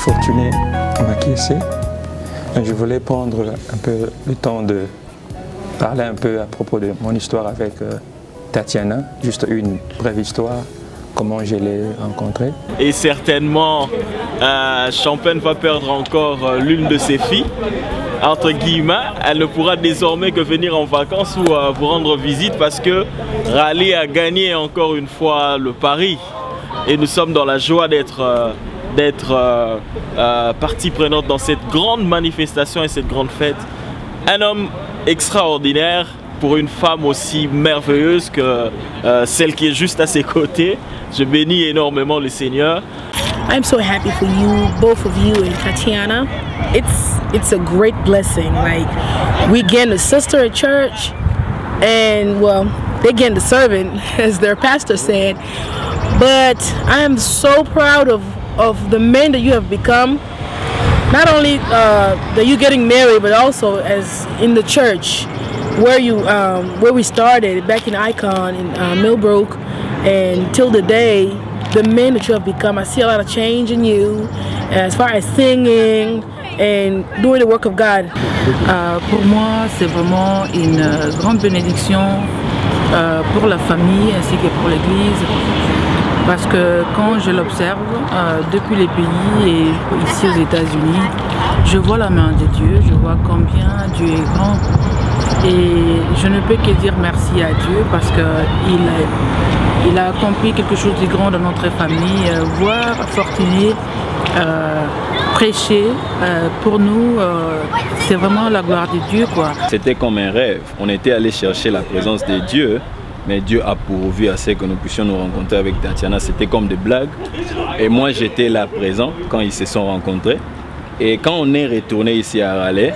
Fortuné Makiessé. Je voulais prendre un peu le temps de parler un peu à propos de mon histoire avec Tatiana, juste une brève histoire, comment je l'ai rencontrée. Et certainement, Champagne va perdre encore l'une de ses filles. Entre guillemets, elle ne pourra désormais que venir en vacances ou vous rendre visite parce que Raleigh a gagné encore une fois le pari. Et nous sommes dans la joie d'être partie prenante dans cette grande manifestation et cette grande fête. Un homme extraordinaire pour une femme aussi merveilleuse que celle qui est juste à ses côtés. Je bénis énormément le Seigneur. I'm so happy for you, both of you and Tatiana. It's a great blessing. Like, we gained a sister at church, and well, they gained a servant, as their pastor said. But I am so proud of the men that you have become. Not only that you're getting married, but also as in the church, where we started back in Icon in Millbrook, and till the day, the men that you have become. I see a lot of change in you, as far as singing and doing the work of God. Pour moi, c'est vraiment une grande bénédiction pour la famille ainsi que pour l'Église. Parce que quand je l'observe depuis les pays et ici aux États-Unis, je vois la main de Dieu, je vois combien Dieu est grand. Et je ne peux que dire merci à Dieu parce qu'il a accompli quelque chose de grand dans notre famille. Voir Fortuné prêcher pour nous, c'est vraiment la gloire de Dieu, quoi. C'était comme un rêve. On était allé chercher la présence de Dieu. Mais Dieu a pourvu à ce que nous puissions nous rencontrer avec Tatiana. C'était comme des blagues. Et moi, j'étais là présent quand ils se sont rencontrés. Et quand on est retourné ici à Raleigh,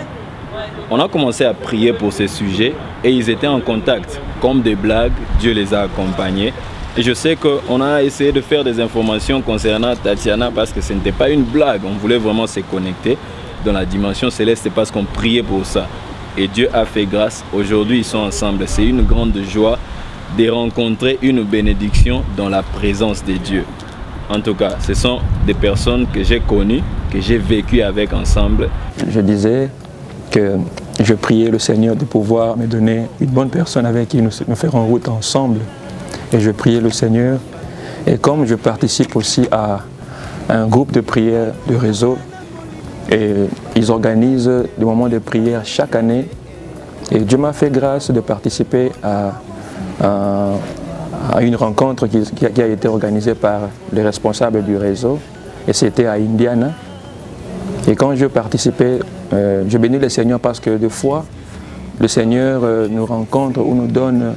on a commencé à prier pour ces sujets. Et ils étaient en contact. Comme des blagues, Dieu les a accompagnés. Et je sais qu'on a essayé de faire des informations concernant Tatiana parce que ce n'était pas une blague. On voulait vraiment se connecter dans la dimension céleste parce qu'on priait pour ça. Et Dieu a fait grâce. Aujourd'hui, ils sont ensemble. C'est une grande joie de rencontrer une bénédiction dans la présence de Dieu. En tout cas, ce sont des personnes que j'ai connues, que j'ai vécues avec ensemble. Je disais que je priais le Seigneur de pouvoir me donner une bonne personne avec qui nous faire en route ensemble. Et je priais le Seigneur. Et comme je participe aussi à un groupe de prière de réseau, et ils organisent des moments de prière chaque année. Et Dieu m'a fait grâce de participer à une rencontre qui a été organisée par les responsables du réseau, et c'était à Indiana. Et quand je participais, je bénis le Seigneur parce que des fois, le Seigneur nous rencontre ou nous donne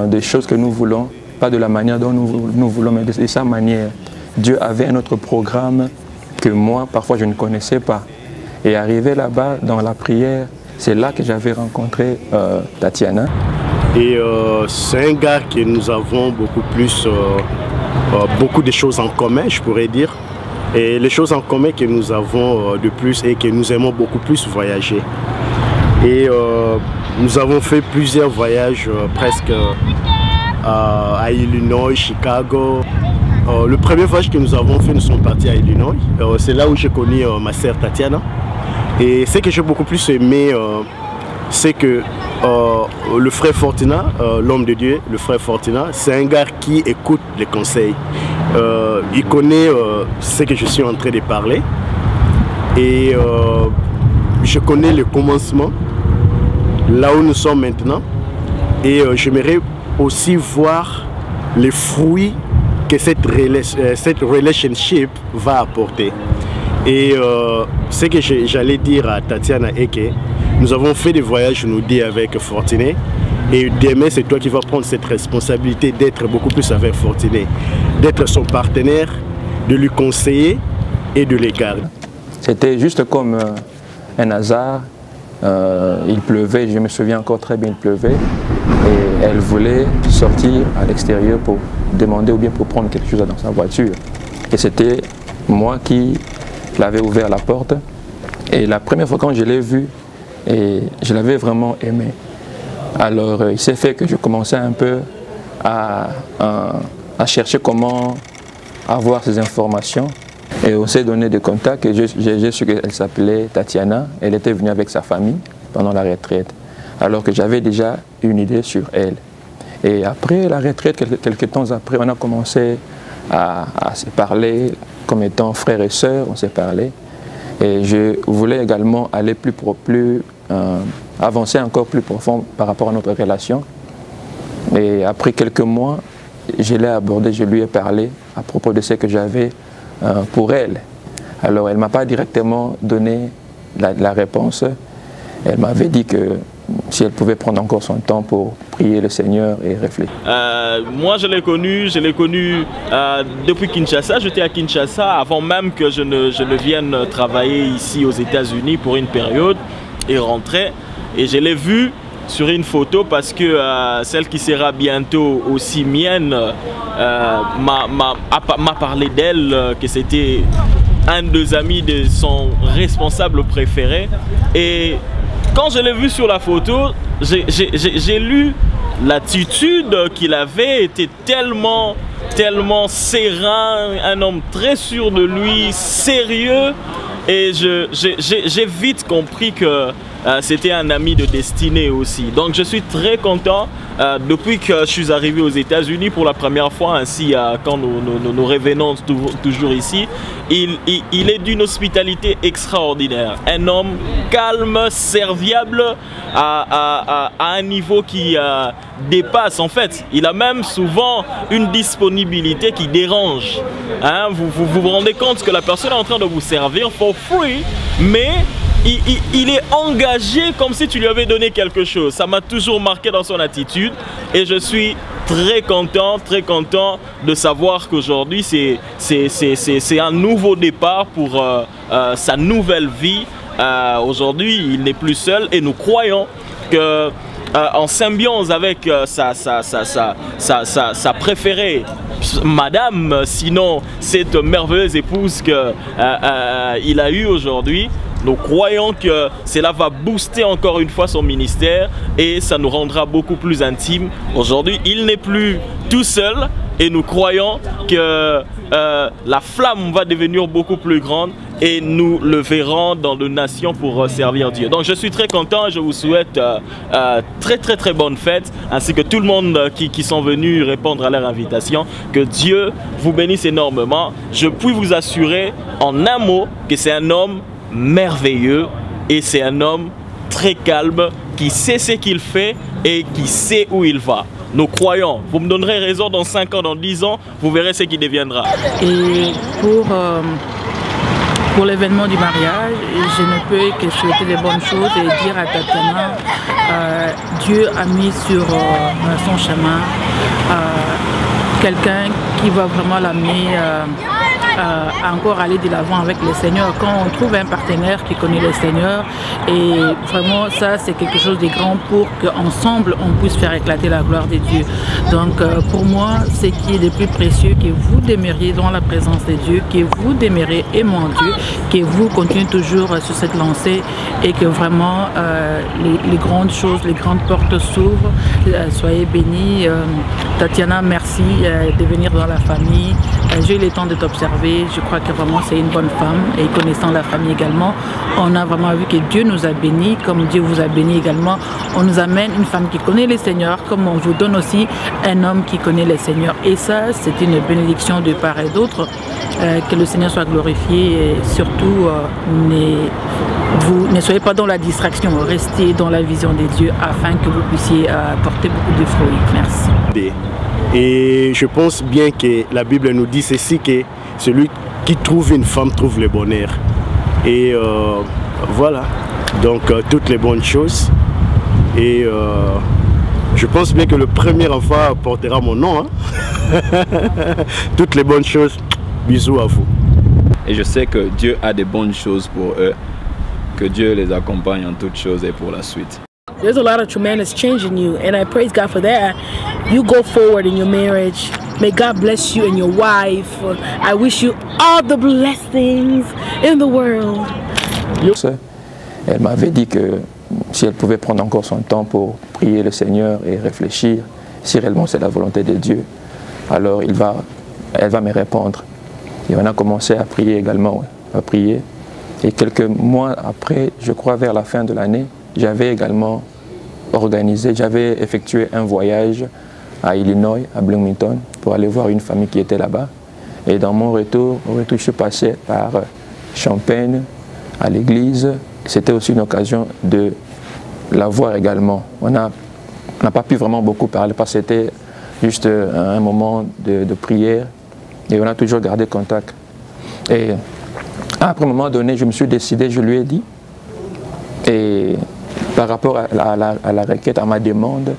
des choses que nous voulons, pas de la manière dont nous voulons, mais de sa manière. Dieu avait un autre programme que moi, parfois, je ne connaissais pas. Et arrivé là-bas, dans la prière, c'est là que j'avais rencontré Tatiana. Et c'est un gars que nous avons beaucoup de choses en commun, je pourrais dire. Et les choses en commun que nous avons de plus et que nous aimons beaucoup plus voyager. Et nous avons fait plusieurs voyages presque à Illinois, Chicago. Le premier voyage que nous avons fait, nous sommes partis à Illinois. C'est là où j'ai connu ma sœur Tatiana. Et ce que j'ai beaucoup plus aimé, c'est que le frère Fortuna, l'homme de Dieu, le frère Fortuna, c'est un gars qui écoute les conseils. Il connaît ce que je suis en train de parler. Et je connais le commencement, là où nous sommes maintenant. Et j'aimerais aussi voir les fruits que cette relationship va apporter. Et ce que j'allais dire à Tatiana est que nous avons fait des voyages, nous dit, avec Fortuné. Et demain, c'est toi qui vas prendre cette responsabilité d'être beaucoup plus avec Fortuné, d'être son partenaire, de lui conseiller et de les garder. C'était juste comme un hasard. Il pleuvait, je me souviens encore très bien, il pleuvait. Et elle voulait sortir à l'extérieur pour demander ou bien pour prendre quelque chose dans sa voiture. Et c'était moi qui l'avais ouvert la porte. Et la première fois quand je l'ai vue, et je l'avais vraiment aimé. Alors il s'est fait que je commençais un peu à chercher comment avoir ces informations. Et on s'est donné des contacts et j'ai su qu'elle s'appelait Tatiana. Elle était venue avec sa famille pendant la retraite, alors que j'avais déjà une idée sur elle. Et après la retraite, quelques temps après, on a commencé à se parler comme étant frères et sœurs, on s'est parlé. Et je voulais également aller avancer encore plus profond par rapport à notre relation. Et après quelques mois, je l'ai abordé, je lui ai parlé à propos de ce que j'avais pour elle. Alors elle ne m'a pas directement donné la réponse. Elle m'avait dit que si elle pouvait prendre encore son temps pour prier le Seigneur et réfléchir. Moi je l'ai connu depuis Kinshasa. J'étais à Kinshasa avant même que je ne vienne travailler ici aux États-Unis pour une période et rentrer. Et je l'ai vue sur une photo parce que celle qui sera bientôt aussi mienne m'a parlé d'elle, que c'était un des amis de son responsable préféré. Et quand je l'ai vu sur la photo, j'ai lu l'attitude qu'il avait, était tellement serein, un homme très sûr de lui, sérieux. Et j'ai vite compris que c'était un ami de destinée aussi. Donc je suis très content depuis que je suis arrivé aux États-Unis pour la première fois, ainsi quand nous revenons toujours ici. Il est d'une hospitalité extraordinaire. Un homme calme, serviable, à un niveau qui dépasse. En fait, il a même souvent une disponibilité qui dérange. Hein? Vous rendez compte que la personne est en train de vous servir for free, mais il est engagé comme si tu lui avais donné quelque chose. Ça m'a toujours marqué dans son attitude et je suis très content de savoir qu'aujourd'hui c'est un nouveau départ pour sa nouvelle vie. Aujourd'hui il n'est plus seul et nous croyons que en symbiose avec sa préférée madame, sinon cette merveilleuse épouse qu'il a eue aujourd'hui, nous croyons que cela va booster encore une fois son ministère et ça nous rendra beaucoup plus intimes. Aujourd'hui, il n'est plus tout seul et nous croyons que la flamme va devenir beaucoup plus grande et nous le verrons dans nos nations pour servir Dieu. Donc je suis très content et je vous souhaite très bonne fête, ainsi que tout le monde qui sont venus répondre à leur invitation. Que Dieu vous bénisse énormément. Je puis vous assurer en un mot que c'est un homme merveilleux et c'est un homme très calme qui sait ce qu'il fait et qui sait où il va. Nous croyons, vous me donnerez raison dans 5 ans, dans 10 ans, vous verrez ce qui deviendra. Et pour l'événement du mariage, je ne peux que souhaiter des bonnes choses et dire à Tatiana, Dieu a mis sur son chemin quelqu'un qui va vraiment l'amener à encore aller de l'avant avec le Seigneur. Quand on trouve un partenaire qui connaît le Seigneur, et vraiment ça c'est quelque chose de grand pour qu'ensemble on puisse faire éclater la gloire de Dieu. Donc pour moi, ce qui est le plus précieux, que vous demeuriez dans la présence de Dieu, que vous demeurez aimant Dieu, que vous continuez toujours sur cette lancée et que vraiment les grandes choses, les grandes portes s'ouvrent. Soyez bénis. Tatiana, merci de venir dans la famille. J'ai eu le temps de t'observer. Je crois que vraiment c'est une bonne femme et connaissant la famille également, on a vraiment vu que Dieu nous a bénis, comme Dieu vous a bénis également. On nous amène une femme qui connaît le Seigneur, comme on vous donne aussi un homme qui connaît le Seigneur. Et ça, c'est une bénédiction de part et d'autre. Que le Seigneur soit glorifié et surtout ne soyez pas dans la distraction, restez dans la vision de Dieu afin que vous puissiez porter beaucoup de fruits. Merci. Et je pense bien que la Bible nous dit ceci, que celui qui trouve une femme trouve le bonheur. Et voilà, donc toutes les bonnes choses. Et je pense bien que le premier enfant portera mon nom. Hein. Toutes les bonnes choses. Bisous à vous. Et je sais que Dieu a des bonnes choses pour eux. Que Dieu les accompagne en toutes choses et pour la suite. There's a lot of tremendous change in you, and I praise God for that. You go forward in your marriage. May God bless you and your wife. I wish you all the blessings in the world. Elle m'avait dit que si elle pouvait prendre encore son temps pour prier le Seigneur et réfléchir, si réellement c'est la volonté de Dieu, alors elle va me répondre. Et on a commencé à prier également, ouais, à prier. Et quelques mois après, je crois vers la fin de l'année, j'avais également organisé, j'avais effectué un voyage à Illinois, à Bloomington, pour aller voir une famille qui était là-bas. Et dans mon retour, je suis passé par Champagne, à l'église. C'était aussi une occasion de la voir également. On n'a pas pu vraiment beaucoup parler parce que c'était juste un moment de prière et on a toujours gardé contact. Et après un moment donné, je me suis décidé, je lui ai dit, et par rapport à la requête, à ma demande,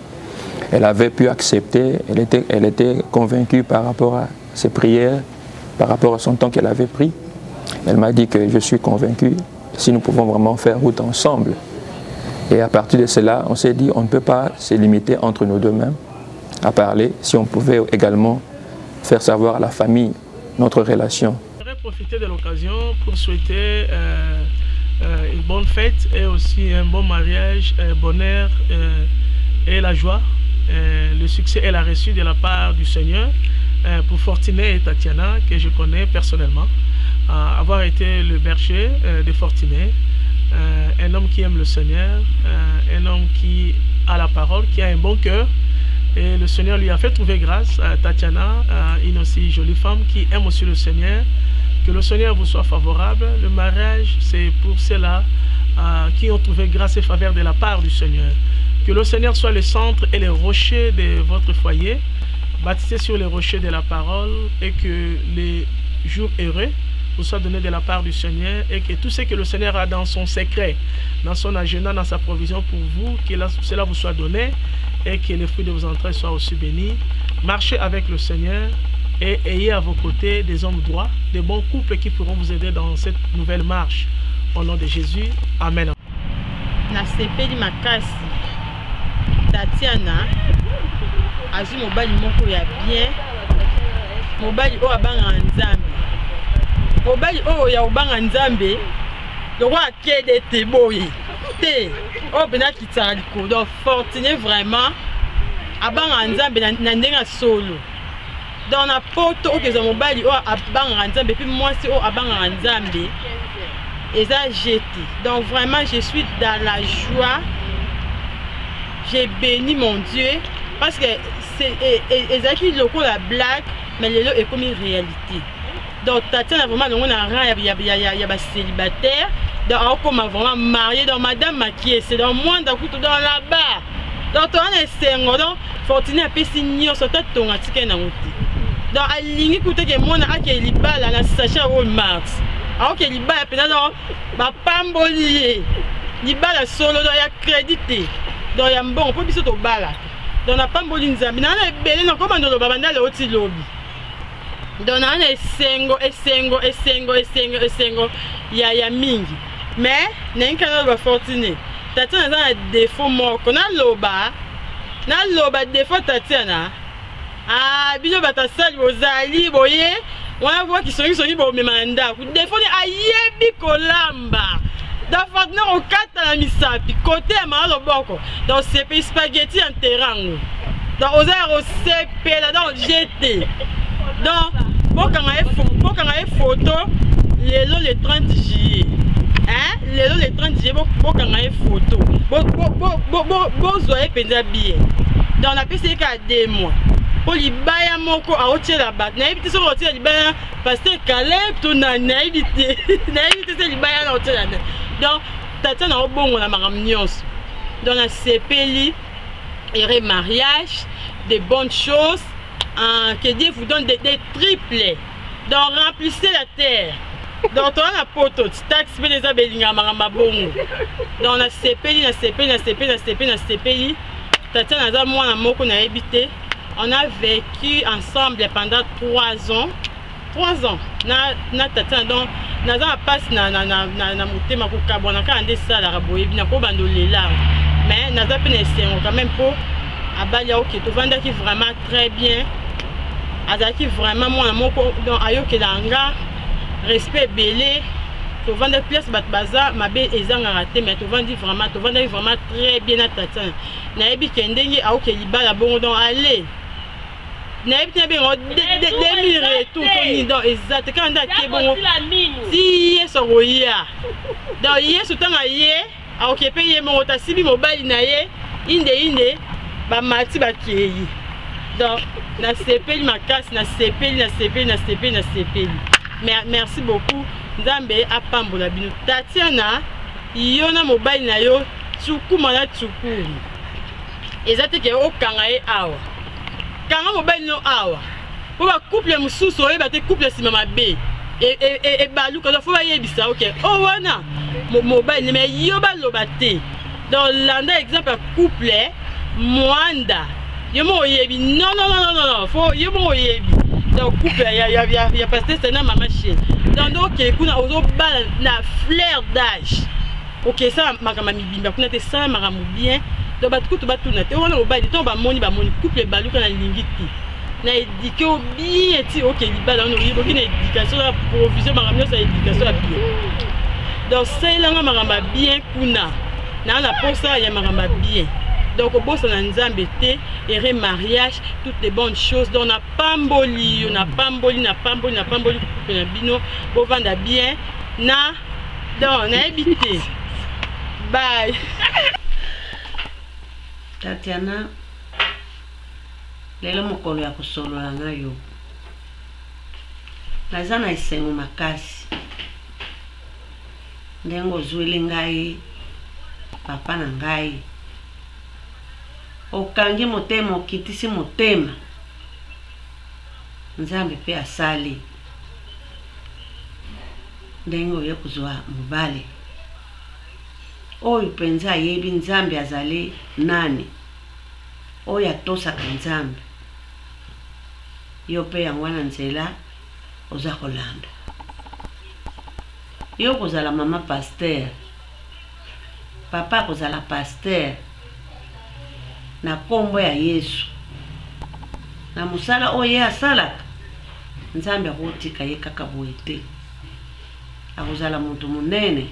elle avait pu accepter, elle était convaincue par rapport à ses prières, par rapport à son temps qu'elle avait pris. Elle m'a dit que je suis convaincu si nous pouvons vraiment faire route ensemble. Et à partir de cela, on s'est dit on ne peut pas se limiter entre nous deux-mêmes à parler, si on pouvait également faire savoir à la famille notre relation. J'aimerais profiter de l'occasion pour souhaiter une bonne fête et aussi un bon mariage, bonheur et la joie. Le succès elle a reçu de la part du Seigneur pour Fortuné et Tatiana, que je connais personnellement, avoir été le berger de Fortuné, un homme qui aime le Seigneur, un homme qui a la parole, qui a un bon cœur. Et le Seigneur lui a fait trouver grâce à Tatiana, une aussi jolie femme qui aime aussi le Seigneur. Que le Seigneur vous soit favorable. Le mariage, c'est pour ceux-là qui ont trouvé grâce et faveur de la part du Seigneur. Que le Seigneur soit le centre et le rocher de votre foyer, baptisé sur les rochers de la parole, et que les jours heureux vous soient donnés de la part du Seigneur, et que tout ce que le Seigneur a dans son secret, dans son agenda, dans sa provision pour vous, que cela vous soit donné, et que les fruits de vos entrailles soient aussi bénis. Marchez avec le Seigneur et ayez à vos côtés des hommes droits, des bons couples qui pourront vous aider dans cette nouvelle marche. Au nom de Jésus, Amen. Nasepeli makasi Tatiana azwi mobali moko ya bien, mobali oyo abanga Nzambe, mobali oyo ya obanga Nzambe lokwa akede te boye te oyo pena kitaka likolo. Donc Fortuné vraiment abanga Nzambe na ndenge solo. Donc na poto oyo eza mobali oyo abanga Nzambe puis mwasi oyo abanga Nzambe eza jeté. Donc vraiment je suis dans la joie. J'ai béni mon Dieu parce que c'est exactement le coup la blague, mais le lot est comme une réalité. Donc Tatiana vraiment on a rien, il y a célibataire, donc on a vraiment marié, donc madame maquillée, c'est dans moi dans là-bas. Donc on est single, donc Fortuné a fait signer sur tête ton article na route. Donc à ligne écoutez que moi na akeli bala na sachet Walmart. Alors que libala pena donc ba pambolier. Libala solo donc ya crédité. Donc il y a un bon, on peut biso to bala. Donc na pamboli Nzambe na na belé na komando lo babanda le oti lobby. Donc na na esengo ya mingi. Mais na nkana ba Fortuné. Tatiana na défaut moko na loba défaut Tatiana. Ah biso bata sali bozali boye. Wana voix qui songi bo memanda. Ku défaut ni ayebi kolamba. Dans Fortuné au 4 la misapi côté à loboko dans CP spaghetti en terrain dans aux CP là dans GT donc pour quand photo le 30 juillet hein le 30 juillet pour quand photo bon zoé penza bien dans la PC ka 2 mois pour libaya moko a otie la bat na ebiti so otie libaya parce que Caleb to na ebiti c'est libaya na otie la. Donc Tatiana a bon la maramnios. Dans la CPLI et mariage, des bonnes choses, que Dieu vous donne des triplés. Donc remplissez la terre. Donc on a poto, taxe les abelinga marambabongo. Dans la CPLI, Tatiana a moi moko na habité. On a vécu ensemble pendant 3 ans. 3 ans. Na Tatiana donc naza passe na motema ko kabona ka ande sala raboye bina ko bandolela. Mais naza pe na quand même pour abalia OK to vanda qui vraiment très bien. Azaki vraiment moi moko donc ayoke langa respect belé. To vanda pièce bat baza mabe ezanga raté mais to vandi vraiment très bien na Tatiana. Na ebi kendenge aoke libala bongo donc allez. n'habite bien des tout donc exact quand on a bon si yesoya donc yeso tanga ye a occupé ye mon ta sibi mobile na ye inde ba mati ba kieyi donc na sepeli makasi na sepeli merci beaucoup Nzambe apambola bino Tatiana yona mobile na yo tsukuma na tsukuru ezate ke okanga ye awa kanga mobile no awa po ba couple mususu oyeba te couple sima mabe e baluka do fo ba yebisa OK o wana mobile mais yo ba loba te dans landa exemple couple Mwanda yo mo yebi non fo yo mo yebi donc couple ya pasteur c'est na mama chez donc OK kuna ozo bala na flair d'âge OK ça makama mibimba kuna te ça makama bien donc batukutu batuna te wana mobile to ba moni couple baluka na lingiti na éduqué bien ti OK libala on oyebi okina éducation la provision makama ça éducation la bien donc ça ilanga makama bien kuna na posa ya makama bien donc au boss on a Nzambe te et mariage toutes les bonnes choses donc on a pamboli na bino pour vendre bien na donc on a habité bye Tatiana lelo mokolo ya kosolola na yo naza na esengo makasi ndengo ozweli ngai papa na ngai okangi motema okitisi motema Nzambe pe asali ndengo oye kuzwa mobale oyo penza ayebi Nzambe azali nani oyo atosaka Nzambe yo pe yangwana nzela oza kolanda yo kozala mama pasteur papa kozala pasteur na kombo ya Yesu na musala oye asalaka Nzambe akotika ye kaka boete akozala muntu munene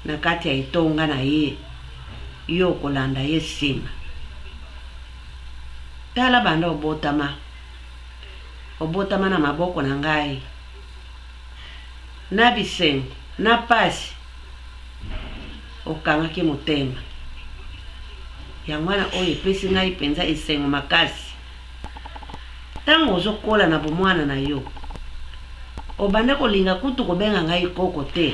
na kati ya itonga na ye yo kolanda ye sima tala banda obotama na maboko na ngai na bisengo na pasi okangaki motema yangwana oyo epesi ngai penza esengo makasi tango ozokola na bomwana na yo obande kolinga kutu kobenga ngai koko te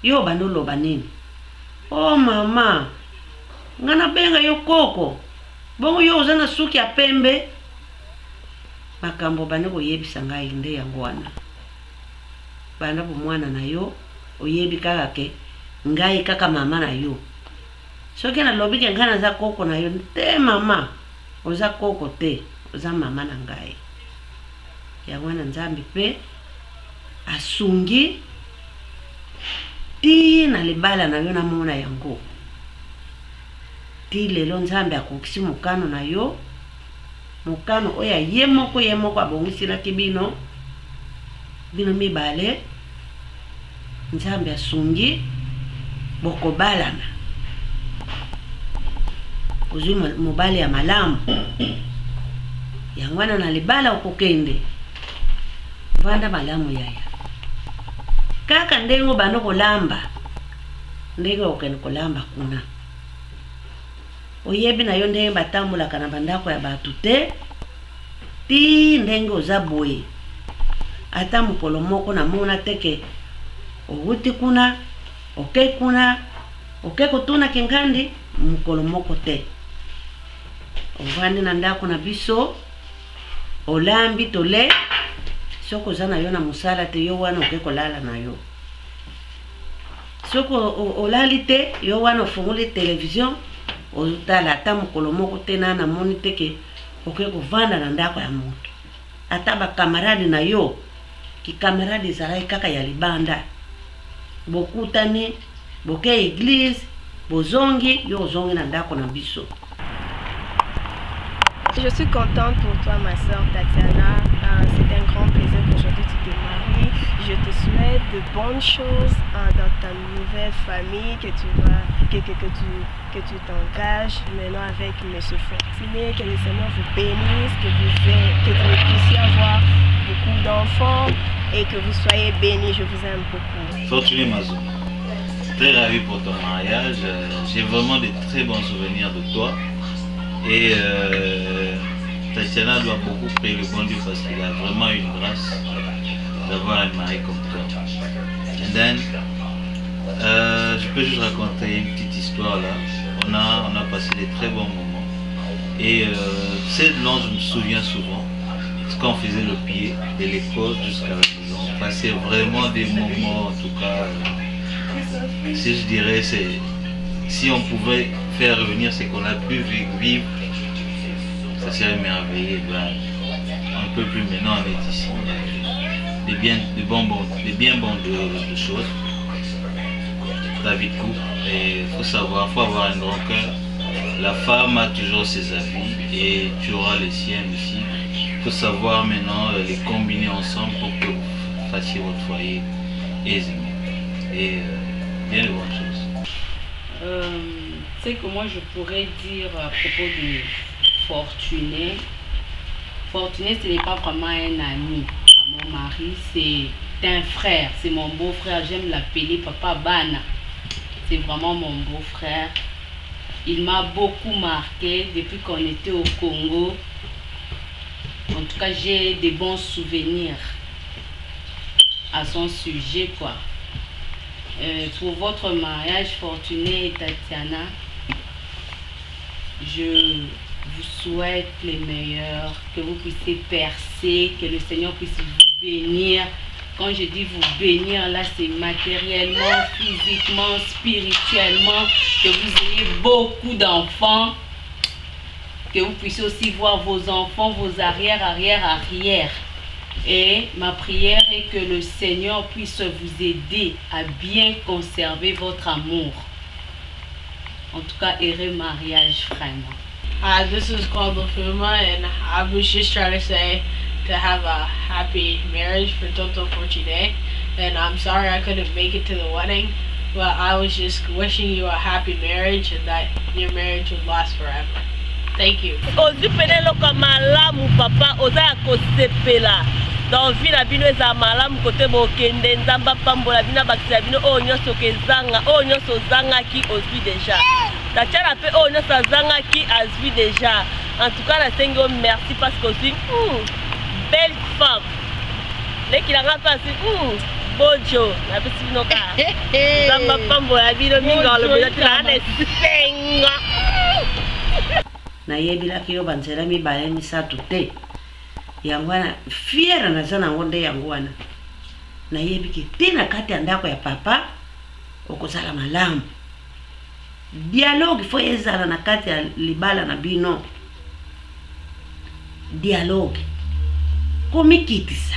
yo bando loba nini oh mama ngana benga yo koko bongo yo ozana suki ya pembe makambo bande koyebisa ngai nde yangwana banda bomwana na yo oyebi kaka ke ngai kaka mama na yo soki na lobi ke ngana za koko na yo te mama oza koko te oza mama na ngai yangwana Nzambe pe asungi ti na libala na yo na mona yango ti lelo Nzambe akokisi mokano na yo mokano oya ye moko abongisi na kibino bino mibale Nzambe asungi bokobalana uzwi mobali ya malamu yangwana na libala okokende vanda malamu yaya kaka ndengo bando kolamba ndenge okende kolamba kuna oyebi na yo ndenge batambula kana bandako ya batu te ti ndenge oza boye ata mokolo moko na mona teke owuti kuna oke kotuna kingandi mokolo moko te ovandi na ndako na biso olambi tole soko zana yo na musala te yo wana oke kolala na yo soko olali te yo wana ofunguli television otala ata mokolo moko te na moni teke oke kovanda na ndako ya moto ata bakamaradi na yo kikamaradi ezalaki kaka ya libanda bokutani boke église bozongi yo ozongi na ndako na biso. Je suis contente pour toi, ma soeur Tatiana. C'est un grand plaisir qu'aujourd'hui tu te maries. je te souhaite de bonnes choses dans ta nouvelle famille, que tu t'engages maintenant avec M. Fortuné, que le Seigneur vous bénisse, que vous puissiez avoir beaucoup d'enfants et que vous soyez bénis. Je vous aime beaucoup. Fortuné Mazou, très ravi pour ton mariage. J'ai vraiment de très bons souvenirs de toi. Et Tatiana doit beaucoup prier le bon Dieu parce qu'il a vraiment une grâce d'avoir un mari comme toi. And then, je peux juste raconter une petite histoire là. On a passé des très bons moments. Et c'est dont je me souviens souvent. Parce qu'on faisait le pied de l'école jusqu'à la maison. On passait vraiment des moments, en tout cas. Si je dirais, si on pouvait faire revenir ce qu'on a pu vivre, ça serait merveilleux. On ne peut plus maintenant, on est ici. Des bien bons de choses. La vie de couple. Et il faut savoir, il faut avoir un grand cœur. La femme a toujours ses avis et tu auras les siens aussi. Il faut savoir maintenant les combiner ensemble pour que vous fassiez votre foyer aisément. Et bien de bonnes choses. C'est que moi je pourrais dire à propos de Fortuné. Fortuné, ce n'est pas vraiment un ami à mon mari, c'est un frère, c'est mon beau-frère. J'aime l'appeler Papa Bana. C'est vraiment mon beau-frère. Il m'a beaucoup marqué depuis qu'on était au Congo. En tout cas, j'ai des bons souvenirs à son sujet, quoi. Pour votre mariage, Fortuné et Tatiana, je vous souhaite les meilleurs, que vous puissiez percer, que le Seigneur puisse vous bénir. Quand je dis vous bénir, là, c'est matériellement, physiquement, spirituellement, que vous ayez beaucoup d'enfants, que vous puissiez aussi voir vos enfants, vos arrière. Et ma prière est que le Seigneur puisse vous aider à bien conserver votre amour. En tout cas, heureux mariage, vraiment. Hi, this is Kwaldo Fuma, and I was just trying to say to have a happy marriage for Toto Fortuné. And I'm sorry I couldn't make it to the wedding, but I was just wishing you a happy marriage and that your marriage would last forever. Thank you. Ozi penelo kamalamu papa oza kosepela. Dans vie na bino eza malamu kote bokende nzamba pambola bina bakisa bino o nyoso kezanga o nyoso zangaki ozwi déjà. Tatiana pe o nyoso zangaki azwi déjà. En tout cas na sengo merci parce que aussi belle femme. Les qui la rapasi bojo na pesi bino ka. Nzamba pambola bino minga lo beta na senga. Na yebilaki yo banzela mibale misatu te yangwana fiera na zana ngonde yangwana na yebiki tena kati andako ya papa okozala malamu dialogue fo ezala na kati ya libala na bino dialogue komikitisa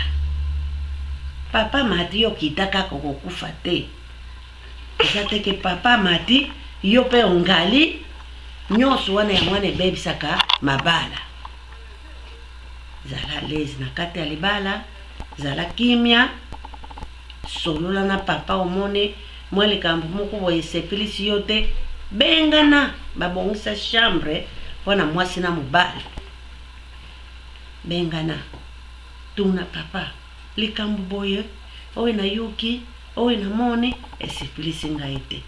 papa mati yo kitaka kokufa te ezateke papa mati yo pe ongali nyoso wana ya mwana ebebisaka mabala zala lezi na kati ya libala zala kimia solola na papa omone mwa likambo moko boye sepelisi yo te bengana babongisa chambre mpona mwasi na mobali bengana tuna papa likambo boye oyo na yoki oyo na mone esepelisi ngai te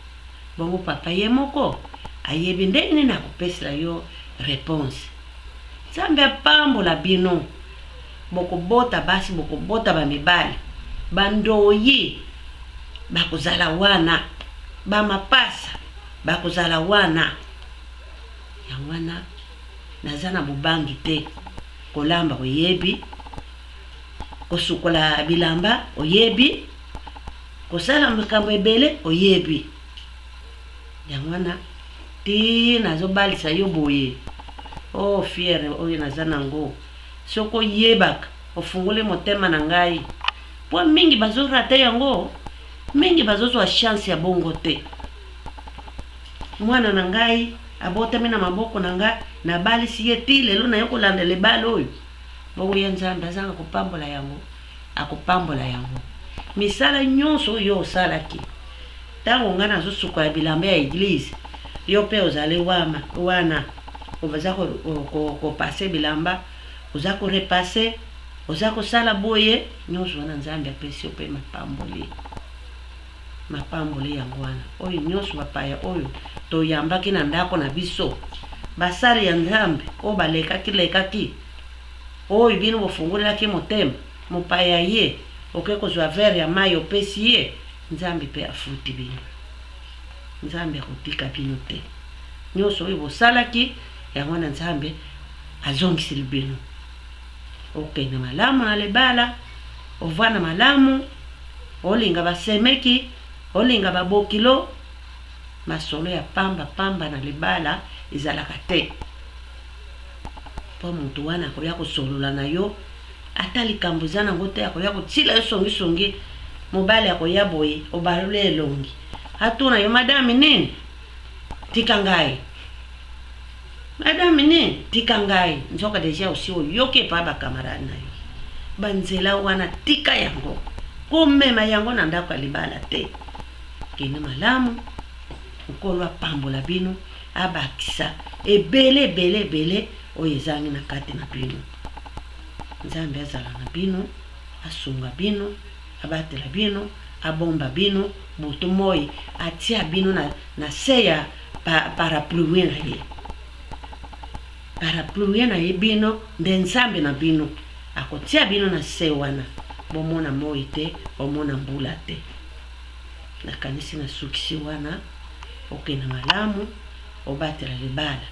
bongo papa ye moko ayebi ndenge na kopesela yo réponse Nzambe apambola bino bokobota basi bokobota bamibali bandoyi bakozala wana bamapasa bakozala wana ya wana naza na bobangi te kolamba oyebi kosukola bilamba oyebi kosala makambo ebele oyebi ya wana ti nazobalisa yo boye oh fiere oyo naza nango soko yebaka ofungole motema na ngai po mingi bazorate yango mingi bazozwa chance ya bongo te mwana na ngai abotami na maboko na ngai na balisi ye ti lelo na yo kolandela ebale oyo bongo ye Nzambe azanga kopambola yango akopambola yango misala nyonso yo osalaki ntango nga nazosuka ya bilamba ya eglise yo mpe ozali wana oza kopase bilamba oza korepase oza kosala boye nyonso wana nzambe apesi yo mpe mapamboli yango wana oyo nyonso bapaya oyo toyambaki na ndako na biso basali ya nzambe oyo balekaki oyo bino bofungulelaki motema mopaya ye oke kozwa verre ya mai opesi ye nzambe mpe afuti bino nzambe akotika bino te nyonso oyo bosalaki yango na nzambe azongiseli bino okende malamu na libala ovana malamu olinga basemeki olinga babokilo masolo ya pamba na libala ezalaka te po mutu wana akoya kosolola na yo ata likambo eza nango te akoya kotila yo songisongi mobali akoya boye obalole elongi atuna yo madame nini tika ngai madame nini tika ngai nzoka deja osi oyoki epa bakamarade na yo banzela wana tika yango komema yango na ndako ya libala te kende malamu nkolo apambola bino abakisa ebele oyo ezangi na kati na bino nzambe azala na bino asunga bino abatela bino abomba bino butu moi atia bino na se ya parapluie na ye bino nde nzambe na bino akotia bino na se wana bomona moi te omona mbula te nakanisi na sukisi wana okende malamu obatela libala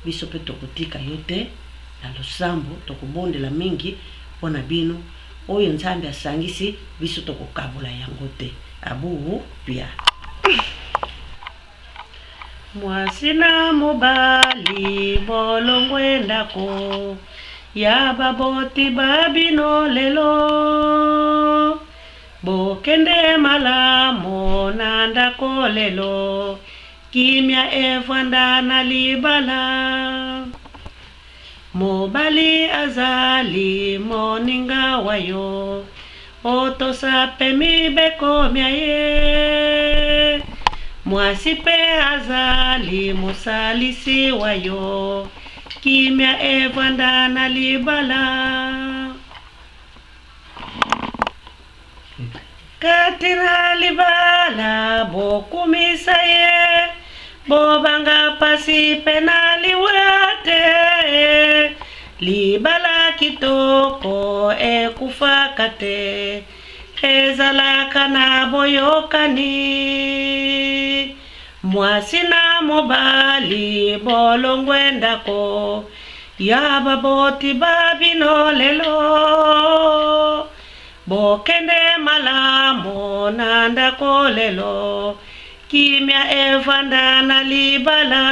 biso mpe tokotika yo te na losambo tokobondela mingi mpona bino oyo nzambe asangisi biso tokokabula yango te abubu pia mwasi na mobali bolongwe ndako ya baboti babino lelo bokende malamu na ndako lelo kimia evanda na libala mobali azali moninga wayo otosape mibeko mia ye mwasi pe azali mosalisi wayo kimia evanda na libala katina libala bokumisa ye bobanga pasi pena liwate libala kitoko ekufaka te ezalaka na boyokani mwasi na mobali bolongwe ndako ya baboti babino lelo bokende malamu na ndako lelo kimia evanda na libala